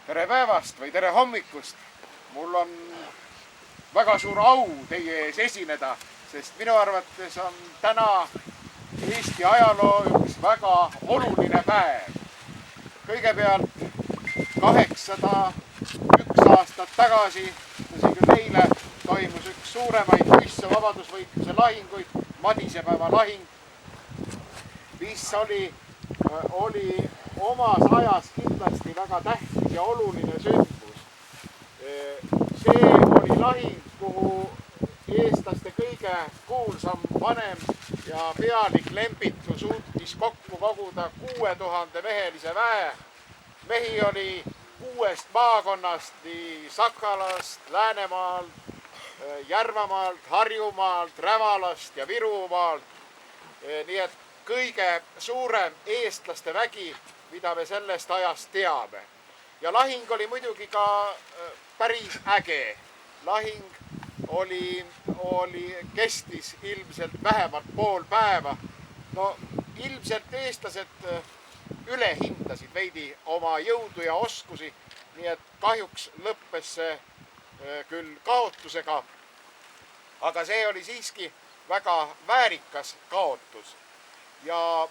Tere päevast või tere hommikust! Mul on väga suur au teie ees esineda, sest minu arvates on täna Eesti ajaloo üks väga oluline päev. Kõigepealt 801 aastat tagasi, tõsi küll eile, toimus üks suuremaid püssa vabadusvõitluse lahinguid, Madisepäeva lahing, mis oli omas ajas kindlasti väga tähtis ja oluline sündmus. See oli lahing, kuhu eestlaste kõige kuulsam vanem ja pealik Lembitu suutis kokku koguda 6000 mehelise väe. Mehi oli 6 maakonnast, nii Sakalast, Läänemaalt, Järvamaalt, Harjumaalt, Rävalast ja Virumaalt. Nii et kõige suurem eestlaste vägi, mida me sellest ajast teame. Ja lahing oli muidugi ka päris äge. Lahing kestis ilmselt vähemalt pool päeva. No ilmselt eestlased ülehindasid veidi oma jõudu ja oskusi, nii et kahjuks lõppes see küll kaotusega. Aga see oli siiski väga väärikas kaotus. Ja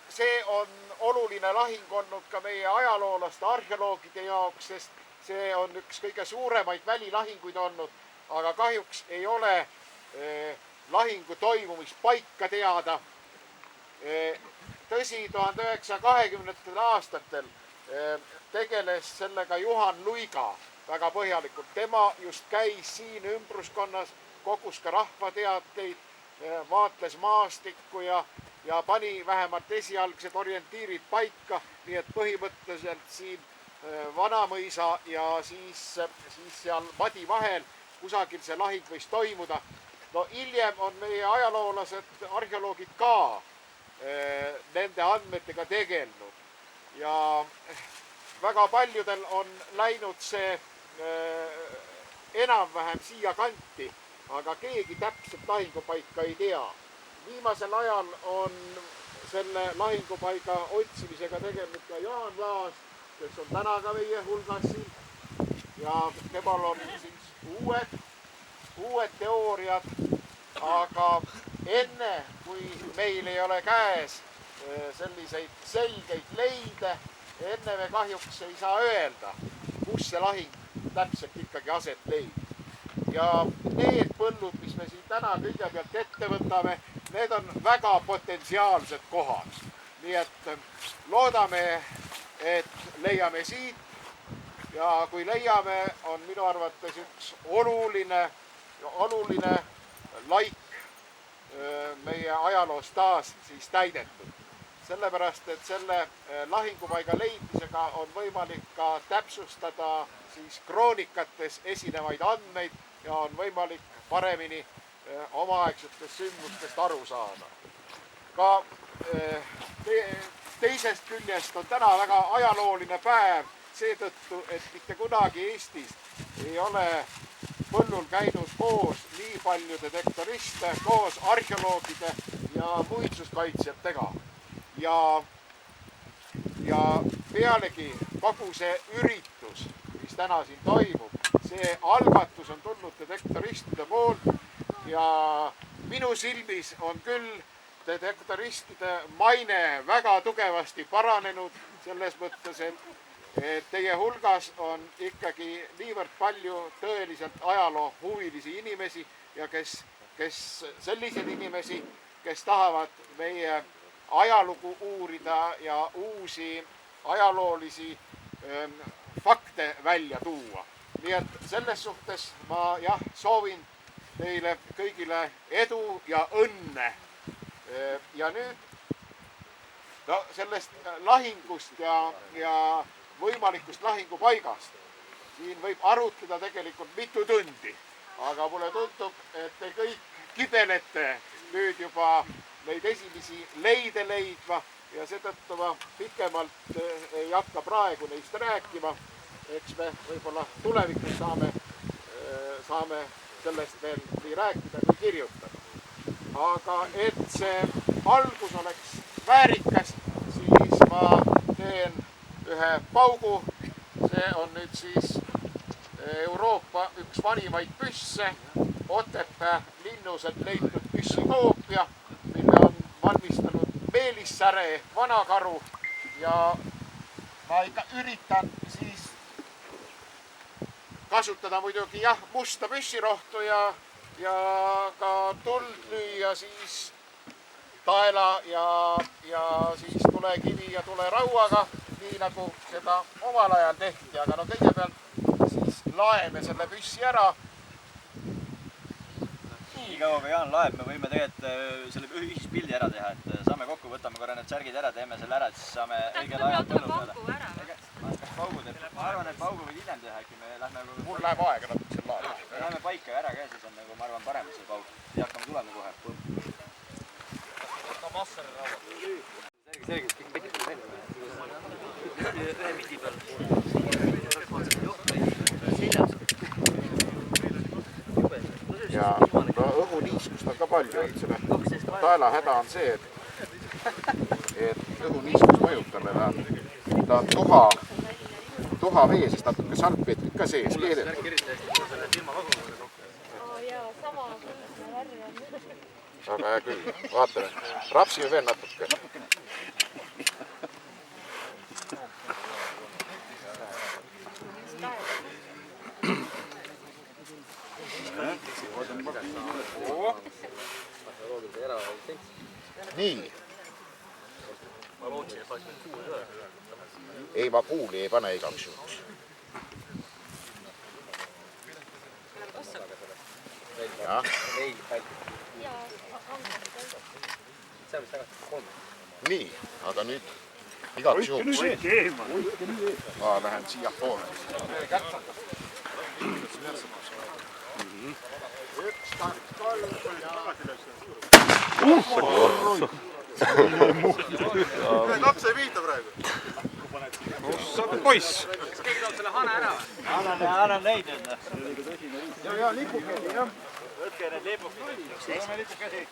see on oluline lahing olnud ka meie ajaloolaste arheoloogide jaoks, sest see on üks kõige suuremaid välilahinguid olnud, aga kahjuks ei ole lahingu toimumispaika teada. Tõsi, 1920. aastatel tegeles sellega Juhan Luiga väga põhjalikult. Tema just käis siin ümbruskonnas, kogus ka rahvateateid, vaatles maastikku ja pani vähemalt esialgsed orientiirid paika, nii et põhimõtteliselt siin Vanamõisa ja siis seal Madi vahel kusagil see lahing võis toimuda. No hiljem on meie ajaloolased, arheoloogid ka nende andmetega tegelnud ja väga paljudel on läinud see enam-vähem siia kanti, aga keegi täpselt lahingupaika ei tea. Viimasel ajal on selle lahingupaiga otsimisega tegelenud ka Jaan Laas, kes on täna ka meie hulgas siin. Ja temal on siis uued teooriad, aga enne, kui meil ei ole käes selliseid selgeid leide, enne me kahjuks ei saa öelda, kus see lahing täpselt ikkagi aset leidis. Ja need põllud, mis me siin täna kõigepealt ette võtame, need on väga potentsiaalsed kohad. Nii et loodame, et leiame siit ja kui leiame, on minu arvates üks oluline laik meie ajaloos taas siis täidetud. Sellepärast, et selle lahingupaiga leidmisega on võimalik ka täpsustada siis kroonikates esinevaid andmeid ja on võimalik paremini omaaegsetest sündmustest aru saada. Ka teisest küljest on täna väga ajalooline päev seetõttu, et mitte kunagi Eestis ei ole põllul käinud koos nii palju detektoriste, koos arheoloogide ja muinsuskaitsjatega. Ja pealegi kogu see üritus, mis täna siin toimub, see algatus on tulnud detektoristide poolt ja minu silmis on küll detektoristide maine väga tugevasti paranenud selles mõttes, et teie hulgas on ikkagi niivõrd palju tõeliselt ajaloo huvilisi inimesi ja kes sellised inimesi, kes tahavad meie ajalugu uurida ja uusi ajaloolisi fakte välja tuua. Nii et selles suhtes ma soovin teile kõigile edu ja õnne. Ja nüüd sellest lahingust ja võimalikust lahingupaigast siin võib arutleda tegelikult mitu tundi. Aga mulle tundub, et te kõik kibelete nüüd juba neid esimesi leide leidma ja seetõttu ma pikemalt ei hakka praegu neist rääkima. Eks me võib-olla tulevikus saame sellest veel nii rääkida kui kirjutada. Aga et see algus oleks väärikas, siis ma teen ühe paugu see on nüüd siis Euroopa üks vanimaid püsse, Otepää linnuselt leitud püssikoopia, mille on valmistanud Meelissäre ehk vanakaru ja ma ikka üritan siis kasutada muidugi jah, musta püssirohtu ja ka tuld lüüa siis taela ja siis tulekivi ja tulerauaga, nii nagu seda omal ajal tehti, aga no kõigepealt siis laeme selle püssi ära. Nii kaua kui Jaan laeb, me võime tegelikult selle ühispildi ära teha, et saame kokku, võtame korra need särgid ära, teeme selle ära, et siis saame õigel ajal põllu peale. Ma arvan, et paugu võid hiljem teha, äkki me lähme... Mul läheb aega natuke selle laeb. Me läheme paika ära ka, siis on nagu, ma arvan, parem see paug. Ja hakkame tulema kohe. Võtta massari raua. Sergis, kõik tekib välja. Ühe midi peal. Ja no õhuniiskust on ka palju, et selle taela häda on see, et õhuniiskust mõjub talle, ta on tuha vee, sest natuke salpeetrit ka sees keedetud. Väga hea küll, vaatame, rapsime veel natuke. Nii. Ei, ma kuuli ei pane igaks juhuks. Nii, aga nüüd igaks juhuks. Ma lähen siia poole. Üks, kaks, kolm. Laps ei viita praegu. Sa oled poiss. Kas keegi tahab selle hane ära? Annan neid enda. Ja lipukesi, jah. Võtke need lipukesi.